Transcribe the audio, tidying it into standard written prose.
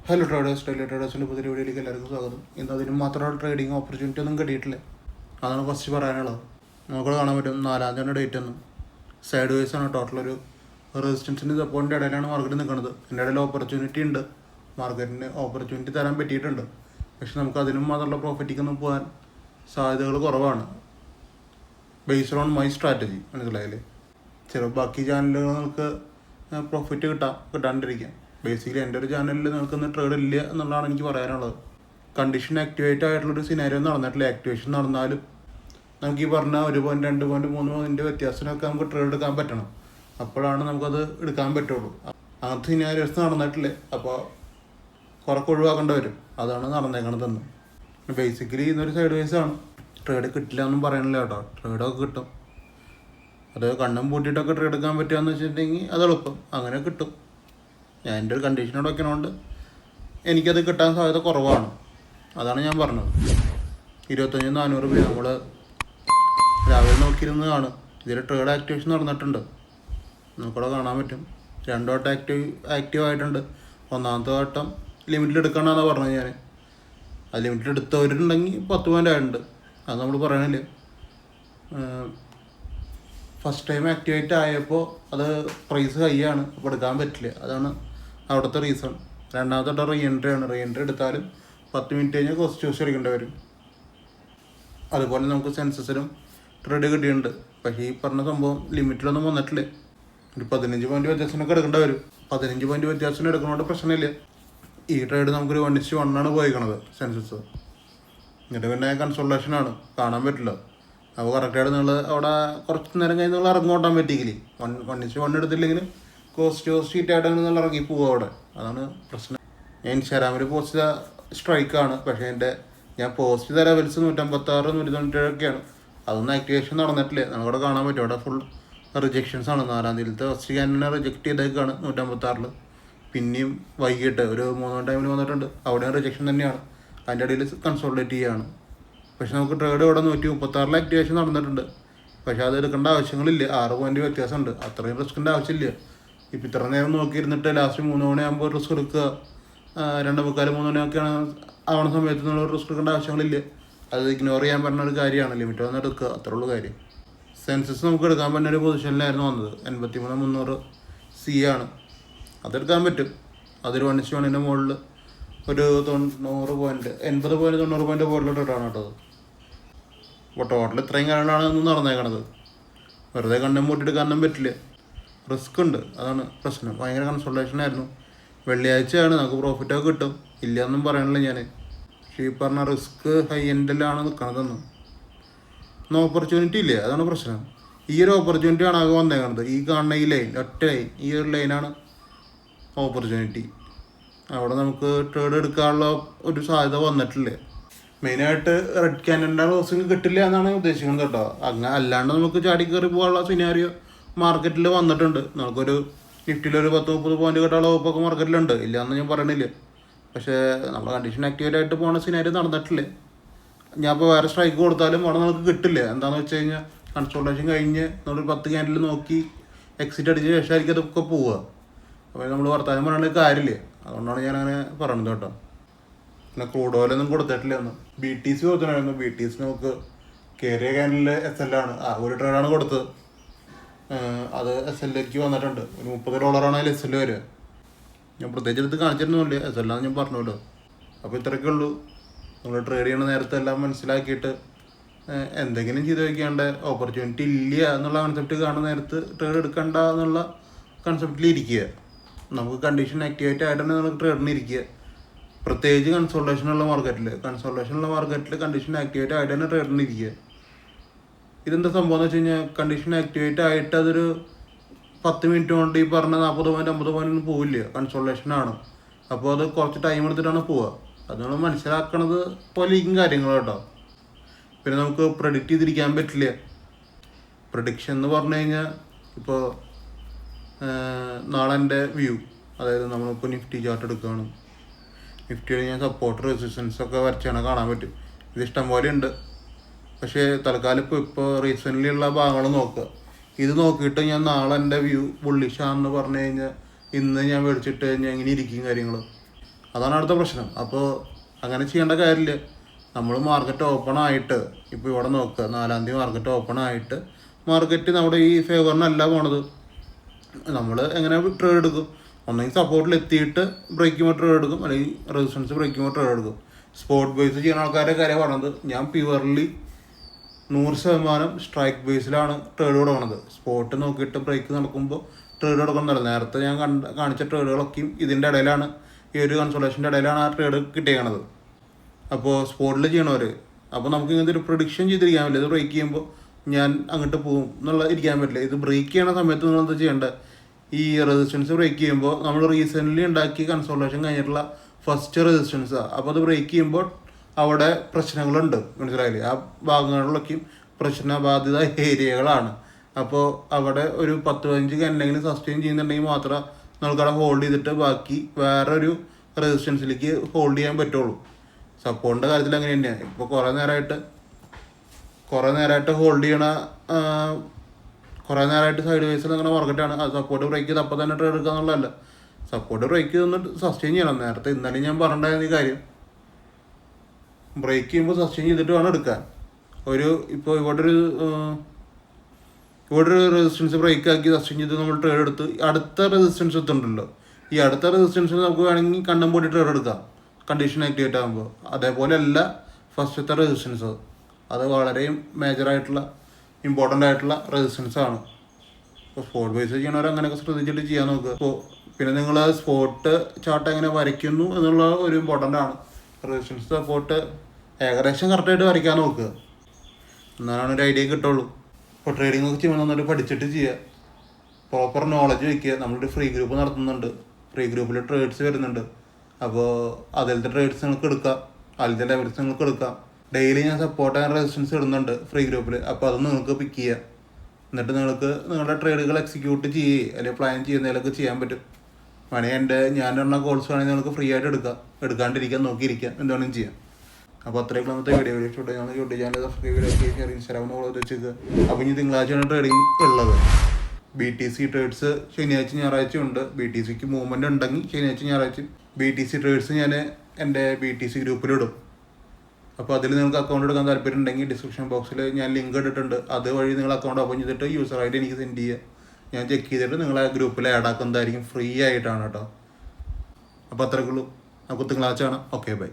Hello traders, daily ട്രേഡേഴ്സിൻ്റെ പുതിയ വീഡിയോയിലേക്ക് എല്ലാവർക്കും സ്വാഗതം. ഇന്ന് അതിന് മാത്രമുള്ള ട്രേഡിംഗ് ഓപ്പർച്യൂണിറ്റി ഒന്നും കിട്ടിയിട്ടില്ല. അതാണ് ഫസ്റ്റ് പറയാനുള്ളത്. നമുക്കത് കാണാൻ പറ്റും 4-ാം തീയതി ഡേറ്റ് ഒന്നും സൈഡ് വേസ് ആണ്. ടോട്ടൽ ഒരു റെസിസ്റ്റൻസിൻ്റെ സപ്പോർട്ടിൻ്റെ ഇടയിലാണ് മാർക്കറ്റ് നിൽക്കുന്നത്. എൻ്റെ ഇടയിൽ ഓപ്പർച്യൂണിറ്റി ഉണ്ട്, മാർക്കറ്റിന് ഓപ്പർച്യൂണിറ്റി തരാൻ പറ്റിയിട്ടുണ്ട്. പക്ഷെ നമുക്ക് അതിനും മാത്രമുള്ള പ്രോഫിറ്റിക്കൊന്നും പോകാൻ സാധ്യതകൾ കുറവാണ്. ബേസ്ഡ് ഓൺ മൈ സ്ട്രാറ്റജി മനസ്സിലായാലേ. ചിലപ്പോൾ ബാക്കി ചാനലുകൾ നമുക്ക് പ്രോഫിറ്റ് കിട്ടാണ്ടിരിക്കാം. ബേസിക്കലി എൻ്റെ ഒരു ചാനലിൽ നിൽക്കുന്ന ട്രേഡ് ഇല്ല എന്നുള്ളതാണ് എനിക്ക് പറയാനുള്ളത്. കണ്ടീഷൻ ആക്ടിവേറ്റ് ആയിട്ടുള്ളൊരു സിനാരിയോ നടന്നിട്ടില്ല. ആക്ടിവേഷൻ നടന്നാലും നമുക്ക് ഈ പറഞ്ഞ 1 പോയിൻറ്റ് 2 പോയിൻറ്റ് 3 പോയിൻറ്റ് വ്യത്യാസത്തിനൊക്കെ നമുക്ക് ട്രേഡ് എടുക്കാൻ പറ്റണം. അപ്പോഴാണ് നമുക്കത് എടുക്കാൻ പറ്റുള്ളൂ. അങ്ങനത്തെ സിനാരിയോസ് നടന്നിട്ടില്ലേ, അപ്പോൾ കുറച്ച് ഒഴിവാക്കേണ്ടി വരും. അതാണ് നടന്നേക്കണതെന്ന്. ബേസിക്കലി ഇന്നൊരു സൈഡ് വേസ് ആണ്. ട്രേഡ് കിട്ടില്ല എന്നും പറയണില്ല കേട്ടോ, ട്രേഡൊക്കെ കിട്ടും. അത് കണ്ണും പൂട്ടിയിട്ടൊക്കെ ട്രേഡ് എടുക്കാൻ പറ്റുകയെന്ന് വെച്ചിട്ടുണ്ടെങ്കിൽ അത് എളുപ്പം അങ്ങനെ കിട്ടും. ഞാൻ എൻ്റെ ഒരു കണ്ടീഷനോട് വയ്ക്കണോണ്ട് എനിക്കത് കിട്ടാൻ സാധ്യത കുറവാണ്. അതാണ് ഞാൻ പറഞ്ഞത്. 25,400 രൂപ നമ്മൾ രാവിലെ നോക്കിയിരുന്നതാണ്. ഇതിൽ ട്രേഡ് ആക്ടിവേഷൻ നടന്നിട്ടുണ്ട്, നമുക്കവിടെ കാണാൻ പറ്റും. 2 വട്ടം ആക്റ്റീവ് ആയിട്ടുണ്ട്. 1ാമത്തെ വട്ടം ലിമിറ്റിൽ എടുക്കണമെന്നാണ് പറഞ്ഞത് ഞാൻ. അത് ലിമിറ്റിൽ എടുത്തവരുണ്ടെങ്കിൽ 10 പോയിൻ്റ് ആയിട്ടുണ്ട്. അത് നമ്മൾ പറയണില്ല. ഫസ്റ്റ് ടൈം ആക്ടിവേറ്റ് ആയപ്പോൾ അത് പ്രൈസ് ഹൈ ആണ്, അപ്പോൾ എടുക്കാൻ പറ്റില്ല. അതാണ് അവിടുത്തെ റീസൺ. 2ാമത്തെ വട്ടം റീ എൻട്രി ആണ്. റീ എൻട്രി എടുത്താലും 10 മിനിറ്റ് കഴിഞ്ഞാൽ കോസ്റ്റ് യൂസ് എടുക്കേണ്ടി വരും. അതുപോലെ നമുക്ക് സെൻസസിലും ട്രേഡ് കിട്ടിയിട്ടുണ്ട്. പക്ഷേ ഈ പറഞ്ഞ സംഭവം ലിമിറ്റിലൊന്നും വന്നിട്ടില്ല. ഒരു 15 പോയിൻറ്റ് വ്യത്യാസത്തിനൊക്കെ എടുക്കേണ്ടി വരും. 15 പോയിൻറ്റ് വ്യത്യാസത്തിന് എടുക്കുന്നതുകൊണ്ട് പ്രശ്നമില്ല. ഈ ട്രേഡ് നമുക്കൊരു 1:1 ആണ് പോയിക്കണത് സെൻസസ്. എന്നിട്ട് പിന്നെ കൺസോൾട്ടേഷനാണ്, കാണാൻ പറ്റില്ല. അപ്പോൾ കറക്റ്റായിട്ട് നിങ്ങൾ അവിടെ കുറച്ച് നേരം കഴിഞ്ഞ് നിങ്ങൾ ഇറങ്ങോട്ടാൻ പറ്റിയില്ലേ. 1:1 എടുത്തില്ലെങ്കിൽ കോസ്റ്റ് ഷീറ്റായിട്ടാണ് നിങ്ങൾ ഇറങ്ങി പോവുക അവിടെ. അതാണ് പ്രശ്നം. ഞാൻ ഇൻസ്റ്റാഗ്രാമിൽ പോസ്റ്റ് ചെയ്ത സ്ട്രൈക്കാണ്. പക്ഷേ ഞാൻ പോസ്റ്റ് ചെയ്ത ലെവൽസ് 156, 197 അതൊന്നും ആക്ടിവേഷൻ നടന്നിട്ടില്ല. നമുക്കവിടെ കാണാൻ പറ്റും. അവിടെ ഫുൾ റിജക്ഷൻസ് ആണ്. 4-ാം തീയതിയിലത്തെ ഫസ്റ്റ് ക്യാൻഡിനെ റിജക്റ്റ് ചെയ്തേക്കാണ് 156. പിന്നെയും വൈകിട്ട് ഒരു 3 ടൈമിൽ വന്നിട്ടുണ്ട്, അവിടെയും റിജക്ഷൻ തന്നെയാണ്. അതിൻ്റെ ഇടയിൽ കൺസോൾട്ടേറ്റ് ചെയ്യുകയാണ്. പക്ഷെ നമുക്ക് ട്രേഡ് ഇവിടെ 136 ആക്ടിവേഷൻ നടന്നിട്ടുണ്ട്. പക്ഷേ അത് എടുക്കേണ്ട ആവശ്യങ്ങളില്ല. 6 പോയിൻറ്റ് വ്യത്യാസമുണ്ട്. അത്രയും റിസ്കിൻ്റെ ആവശ്യമില്ല. ഇപ്പം ഇത്ര നേരം നോക്കിയിരുന്നിട്ട് ലാസ്റ്റ് 3 മണിയാകുമ്പോൾ റിസ്ക് എടുക്കുക, 2:45, 3 മണിയൊക്കെയാണ് ആവണ സമയത്ത് നമ്മൾ റിസ്ക് എടുക്കേണ്ട ആവശ്യങ്ങളില്ല. അത് ഇഗ്നോർ ചെയ്യാൻ പറഞ്ഞ ഒരു കാര്യമാണ്. ലിമിറ്റ് വന്ന് എടുക്കുക, അത്രേ ഉള്ളൂ കാര്യം. സെൻസസ് നമുക്ക് എടുക്കാൻ പറ്റുന്ന ഒരു പൊസിഷനിലായിരുന്നു വന്നത്. 83,300 C ആണ്. അതെടുക്കാൻ പറ്റും. അതൊരു 1:1 മുകളിൽ ഒരു 90 പോയിൻറ്റ് 80 പോയിൻറ്റ് 90 പോയിൻറ്റ് മുകളിലോട്ടിട്ടാണ് കേട്ടത്. അപ്പോൾ ടോട്ടൽ ഇത്രയും കാര്യങ്ങളാണ് ഇന്ന് നടന്നേക്കണത്. വെറുതെ കണ്ണും മൂട്ടിയെടുക്കാനൊന്നും പറ്റില്ല, റിസ്ക് ഉണ്ട്. അതാണ് പ്രശ്നം. ഭയങ്കര കൺസൾട്ടേഷനായിരുന്നു. വെള്ളിയാഴ്ചയാണ്, നമുക്ക് പ്രോഫിറ്റൊക്കെ കിട്ടും, ഇല്ലയെന്നും പറയണില്ല ഞാൻ. പക്ഷേ ഈ പറഞ്ഞ റിസ്ക് ഹൈ എൻഡിലാണ് നിൽക്കണതെന്ന്. ഓപ്പർച്യൂണിറ്റി ഇല്ലേ, അതാണ് പ്രശ്നം. ഈ ഒരു ഓപ്പർച്യൂണിറ്റി ആണ് ആകെ വന്നേക്കണത്. ഈ കാണുന്ന ഈ ലൈൻ, ഒറ്റ ലൈൻ, ഈ ഒരു ലൈനാണ് ഓപ്പർച്യൂണിറ്റി. അവിടെ നമുക്ക് ട്രേഡ് എടുക്കാനുള്ള ഒരു സാധ്യത വന്നിട്ടില്ല. മെയിനായിട്ട് റെഡ് ക്യാൻഡലിൻ്റെ ക്ലോസിങ് കിട്ടില്ല എന്നാണ് ഉദ്ദേശിക്കുന്നത് കേട്ടോ. അങ്ങനെ അല്ലാണ്ട് നമുക്ക് ചാടി കയറി പോകാനുള്ള സിനാരിയോ മാർക്കറ്റിൽ വന്നിട്ടുണ്ട്. നമുക്കൊരു നിഫ്റ്റിയിലൊരു 10-30 പോയിൻറ്റ് കിട്ടാനുള്ള വകുപ്പൊക്കെ മാർക്കറ്റിലുണ്ട്, ഇല്ല എന്ന് ഞാൻ പറയണില്ല. പക്ഷേ നമ്മുടെ കണ്ടീഷൻ ആക്ടിവേറ്റ് ആയിട്ട് പോകുന്ന സിനാരിയോ നടന്നിട്ടില്ല. ഞാൻ ഇപ്പോൾ വേറെ സ്ട്രൈക്ക് കൊടുത്താലും അവിടെ നമുക്ക് കിട്ടില്ല. എന്താണെന്ന് വെച്ച് കഴിഞ്ഞാൽ കൺസൾട്ടേഷൻ കഴിഞ്ഞ് നമ്മളൊരു 10 ക്യാൻഡിൽ നോക്കി എക്സിറ്റ് അടിച്ച ശേഷമായിരിക്കും അതൊക്കെ പോവുക. അപ്പോൾ നമ്മൾ വർത്താനം പറയേണ്ട കാര്യമില്ല. അതുകൊണ്ടാണ് ഞാനങ്ങനെ പറയണത് കേട്ടോ. പിന്നെ ക്രൂഡ് ഓയിലൊന്നും കൊടുത്തിട്ടില്ല എന്ന്. BTC കൊടുത്തിട്ടുണ്ടായിരുന്നു. BTC നമുക്ക് കയറിയ ക്യാൻഡിൽ SL ആണ്. ഒരു ട്രേഡാണ് കൊടുത്തത്. അത് SLലേക്ക് വന്നിട്ടുണ്ട്. ഒരു $30 അതിൽ SL വരിക. ഞാൻ പ്രത്യേകിച്ച് എടുത്ത് കാണിച്ചിരുന്നില്ല, SL ആണെന്ന് ഞാൻ പറഞ്ഞല്ലോ. അപ്പോൾ ഇത്രയൊക്കെ ഉള്ളൂ. നമ്മൾ ട്രേഡ് ചെയ്യണ നേരത്തെ എല്ലാം മനസ്സിലാക്കിയിട്ട് എന്തെങ്കിലും ചെയ്ത് വയ്ക്കാണ്ട് ഓപ്പർച്യൂണിറ്റി ഇല്ല എന്നുള്ള കൺസെപ്റ്റ് കാണുന്ന നേരത്ത് ട്രേഡ് എടുക്കണ്ട എന്നുള്ള കൺസെപ്റ്റിൽ ഇരിക്കുക. നമുക്ക് കണ്ടീഷൻ ആക്ടിവേറ്റ് ആയിട്ട് തന്നെ നമുക്ക് ട്രേഡിന് ഇരിക്കുക. പ്രത്യേകിച്ച് കൺസൾട്ടേഷനുള്ള മാർക്കറ്റിൽ കണ്ടീഷൻ ആക്ടിവേറ്റ് ആയിട്ട് തന്നെ ട്രേഡിന് ഇരിക്കുക. ഇതെന്താ സംഭവം എന്ന് വെച്ച് കഴിഞ്ഞാൽ കണ്ടീഷൻ ആക്ടിവേറ്റ് ആയിട്ട് അതൊരു 10 മിനിറ്റ് കൊണ്ട് ഈ പറഞ്ഞ 40 പോയിൻറ്റ് 50 പോയിൻറ്റൊന്നും പോവില്ല. കൺസൾട്ടേഷനാണ്. അപ്പോൾ അത് കുറച്ച് ടൈം എടുത്തിട്ടാണ് പോവുക. അത് നമ്മൾ മനസ്സിലാക്കണത് പോലെയും കാര്യങ്ങൾ കേട്ടോ. പിന്നെ നമുക്ക് പ്രെഡിക്റ്റ് ചെയ്തിരിക്കാൻ പറ്റില്ല. പ്രഡിക്ഷൻ എന്ന് പറഞ്ഞു കഴിഞ്ഞാൽ ഇപ്പോൾ നാളെ എൻ്റെ വ്യൂ, അതായത് നമ്മളിപ്പോൾ നിഫ്റ്റി ചാർട്ട് എടുക്കുകയാണ്. നിഫ്റ്റിയിൽ ഞാൻ സപ്പോർട്ട് റെസിസ്റ്റൻസ് ഒക്കെ വരച്ചാണ് കാണാൻ പറ്റും. ഇത് ഇഷ്ടം പോലെ ഉണ്ട്. പക്ഷേ തൽക്കാലം ഇപ്പോൾ റീസെൻ്റ്ലി ഉള്ള ഭാഗങ്ങൾ നോക്കുക. ഇത് നോക്കിയിട്ട് ഞാൻ നാളെ എൻ്റെ വ്യൂ ബുള്ളിഷാന്ന് പറഞ്ഞു കഴിഞ്ഞാൽ ഇന്ന് ഞാൻ മേടിച്ചിട്ട് കഴിഞ്ഞാൽ എങ്ങനെ ഇരിക്കും കാര്യങ്ങൾ. അതാണ് അടുത്ത പ്രശ്നം. അപ്പോൾ അങ്ങനെ ചെയ്യേണ്ട കാര്യമില്ല. നമ്മൾ മാർക്കറ്റ് ഓപ്പൺ ആയിട്ട് ഇപ്പോൾ ഇവിടെ നോക്കുക, 4-ാം തീയതി മാർക്കറ്റ് ഓപ്പൺ ആയിട്ട് മാർക്കറ്റ് നമ്മുടെ ഈ ഫേവറിനല്ല പോണത്. നമ്മൾ എങ്ങനെ ട്രേഡ് എടുക്കും? ഒന്നെങ്കിൽ സപ്പോർട്ടിൽ എത്തിയിട്ട് ബ്രേക്ക് ചെയ്യുമ്പോൾ ട്രേഡ് എടുക്കും, അല്ലെങ്കിൽ റെസിസ്റ്റൻസ് ബ്രേക്ക് ചെയ്യുമ്പോൾ ട്രേഡ് എടുക്കും. സ്പോട്ട് ബേസ് ചെയ്യുന്ന ആൾക്കാരുടെ കാര്യം പറഞ്ഞത്, ഞാൻ പ്യുവർലി 100% സ്ട്രൈക്ക് ബേസിലാണ് ട്രേഡ് കൊടുക്കുന്നത്. സ്പോട്ട് നോക്കിയിട്ട് ബ്രേക്ക് നടക്കുമ്പോൾ ട്രേഡ് കൊടുക്കുന്നില്ല. നേരത്തെ ഞാൻ കാണിച്ച ട്രേഡുകളൊക്കെയും ഇതിൻ്റെ ഇടയിലാണ്, ഈ ഒരു കൺസോളേഷൻ്റെ ഇടയിലാണ് ആ ട്രേഡ് കിട്ടിയേക്കണത്. അപ്പോൾ സ്പോട്ടിൽ ചെയ്യണവർ, അപ്പോൾ നമുക്ക് ഇങ്ങനത്തെ ഒരു പ്രൊഡിക്ഷൻ ചെയ്തിരിക്കാൻ പറ്റില്ല. ഇത് ബ്രേക്ക് ചെയ്യുമ്പോൾ ഞാൻ അങ്ങോട്ട് പോകും എന്നുള്ള ഇരിക്കാൻ പറ്റില്ല. ഇത് ബ്രേക്ക് ചെയ്യണ സമയത്ത് നിങ്ങൾ എന്താ ചെയ്യേണ്ടത്? ഈ റെസിസ്റ്റൻസ് ബ്രേക്ക് ചെയ്യുമ്പോൾ നമ്മൾ റീസെൻ്റ്ലി ഉണ്ടാക്കി കൺസോളേഷൻ കഴിഞ്ഞിട്ടുള്ള ഫസ്റ്റ് റെസിസ്റ്റൻസാണ്. അപ്പോൾ അത് ബ്രേക്ക് ചെയ്യുമ്പോൾ അവിടെ പ്രശ്നങ്ങളുണ്ട്, മനസ്സിലായില്ലേ? ആ ഭാഗങ്ങളിലൊക്കെയും പ്രശ്നബാധിത ഏരിയകളാണ്. അപ്പോൾ അവിടെ ഒരു 10-15 എന്തെങ്കിലും സസ്റ്റെയിൻ ചെയ്യുന്നുണ്ടെങ്കിൽ മാത്രമേ നമുക്കവിടെ ഹോൾഡ് ചെയ്തിട്ട് ബാക്കി വേറൊരു റെസിസ്റ്റൻസിലേക്ക് ഹോൾഡ് ചെയ്യാൻ പറ്റുള്ളൂ. സപ്പോർട്ടിൻ്റെ കാര്യത്തിൽ അങ്ങനെ തന്നെയാണ്. ഇപ്പോൾ കുറേ നേരമായിട്ട് ഹോൾഡ് ചെയ്യണ, കുറേ നേരമായിട്ട് സൈഡ് വേസിൽ അങ്ങനെ മാർക്കറ്റാണ്. അത് സപ്പോർട്ട് ബ്രേക്ക് ചെയ്ത് അപ്പോൾ തന്നെ ട്രേഡ് എടുക്കുക എന്നുള്ളതല്ല. സപ്പോർട്ട് ബ്രേക്ക് ചെയ്തൊന്ന് സസ്റ്റെയിൻ ചെയ്യണം. നേരത്തെ ഇന്നലെ ഞാൻ പറഞ്ഞിട്ടുണ്ടായിരുന്ന ഈ കാര്യം, ബ്രേക്ക് ചെയ്യുമ്പോൾ സസ്റ്റെയിൻ ചെയ്തിട്ട് വേണം എടുക്കാൻ. ഇപ്പോൾ ഇവിടെ ഒരു റെസിസ്റ്റൻസ് ബ്രേക്ക് ആക്കി സസ്റ്റെയിൻ ചെയ്ത് നമ്മൾ ട്രേഡ് എടുത്ത് അടുത്ത റെസിസ്റ്റൻസ് എത്തുന്നുണ്ടല്ലോ, ഈ അടുത്ത റെസിസ്റ്റൻസിന് നമുക്ക് വേണമെങ്കിൽ കണ്ണും പൊട്ടി ട്രേഡ് എടുക്കാം കണ്ടീഷൻ ആക്ടിവേറ്റ് ആകുമ്പോൾ. അതേപോലെ അല്ല ഫസ്റ്റത്തെ റെസിസ്റ്റൻസ്, അത് വളരെ മേജറായിട്ടുള്ള ഇമ്പോർട്ടൻ്റ് ആയിട്ടുള്ള റെസിസ്റ്റൻസാണ്. ഇപ്പോൾ സ്പോട്ട് ബേസ് ചെയ്യണവർ അങ്ങനെയൊക്കെ ശ്രദ്ധിച്ചിട്ട് ചെയ്യാൻ നോക്കുക. അപ്പോൾ പിന്നെ നിങ്ങൾ സ്പോട്ട് ചാർട്ട് എങ്ങനെ വരയ്ക്കുന്നു എന്നുള്ള ഒരു ഇമ്പോർട്ടൻ്റ് ആണ്. റെസിസ്റ്റൻസ് സപ്പോർട്ട് ഏകദേശം കറക്റ്റായിട്ട് വരയ്ക്കാൻ നോക്കുക, എന്നാലാണ് ഒരു ഐഡിയ കിട്ടുള്ളൂ. ഇപ്പോൾ ട്രേഡിംഗ് ഒക്കെ ചെയ്യുമ്പോൾ നന്നായിട്ട് പഠിച്ചിട്ട് ചെയ്യുക, പ്രോപ്പർ നോളജ് വയ്ക്കുക. നമ്മളൊരു ഫ്രീ ഗ്രൂപ്പ് നടത്തുന്നുണ്ട്, ഫ്രീ ഗ്രൂപ്പിൽ ട്രേഡ്സ് വരുന്നുണ്ട്. അപ്പോൾ അതിലത്തെ ട്രേഡ്സ് നിങ്ങൾക്ക് എടുക്കാം, അതിലത്തെ ലെവൽസ് നിങ്ങൾക്ക് എടുക്കാം. ഡെയിലി ഞാൻ സപ്പോർട്ട് ആൻഡ് റെസിസ്റ്റൻസ് ഇടുന്നുണ്ട് ഫ്രീ ഗ്രൂപ്പിൽ. അപ്പോൾ അത് നിങ്ങൾക്ക് പിക്ക് ചെയ്യുക, എന്നിട്ട് നിങ്ങൾക്ക് നിങ്ങളുടെ ട്രേഡുകൾ എക്സിക്യൂട്ട് ചെയ്യുക അല്ലെങ്കിൽ പ്ലാൻ ചെയ്യുന്നതിലൊക്കെ ചെയ്യാൻ പറ്റും. വേണമെങ്കിൽ ഞാൻ പറഞ്ഞ കോൾസ് വേണമെങ്കിൽ നിങ്ങൾക്ക് ഫ്രീ ആയിട്ട് എടുക്കാണ്ടിരിക്കാൻ നോക്കിയിരിക്കാം, എന്തുവേണമെങ്കിലും ചെയ്യാം. അപ്പോൾ അത്രയും ഇന്നത്തെ വീഡിയോ ഇഷ്ടപ്പെട്ടു ഞങ്ങൾ യൂട്യൂബ് ചാനൽ സബ്സ്ക്രൈബ് ചെയ്യുക, ഇൻസ്റ്റാഗ്രാമിൽ ഫോളോ ചെയ്ത് വെച്ചേക്കുക. അപ്പോൾ ഇനി തിങ്കളാഴ്ചയാണ് ട്രേഡിംഗ് ഉള്ളത്. BTC ട്രേഡ്സ് ശനിയാഴ്ച ഞായറാഴ്ച ഉണ്ട്. BTCക്ക് മൂവ്മെൻറ്റ് ഉണ്ടെങ്കിൽ ശനിയാഴ്ച ഞായറാഴ്ച BTC ട്രേഡ്സ് ഞാൻ എൻ്റെ BTC ഗ്രൂപ്പിലിടും. അപ്പോൾ അതിൽ നിങ്ങൾക്ക് അക്കൗണ്ട് എടുക്കാൻ താല്പര്യം ഉണ്ടെങ്കിൽ ഡിസ്ക്രിപ്ഷൻ ബോക്സിൽ ഞാൻ ലിങ്ക് ഇട്ടിട്ടുണ്ട്. അതുവഴി നിങ്ങൾ അക്കൗണ്ട് ഓപ്പൺ ചെയ്തിട്ട് യൂസർ ID എനിക്ക് സെൻഡ് ചെയ്യുക. ഞാൻ ചെക്ക് ചെയ്തിട്ട് നിങ്ങളെ ഗ്രൂപ്പിൽ ആഡ് ആക്കുന്നതായിരിക്കും, ഫ്രീ ആയിട്ടാണ് കേട്ടോ. അപ്പോൾ അത്രയ്ക്കുള്ളൂ. നമുക്ക് തിങ്കളാഴ്ച കാണാം. Okay, by.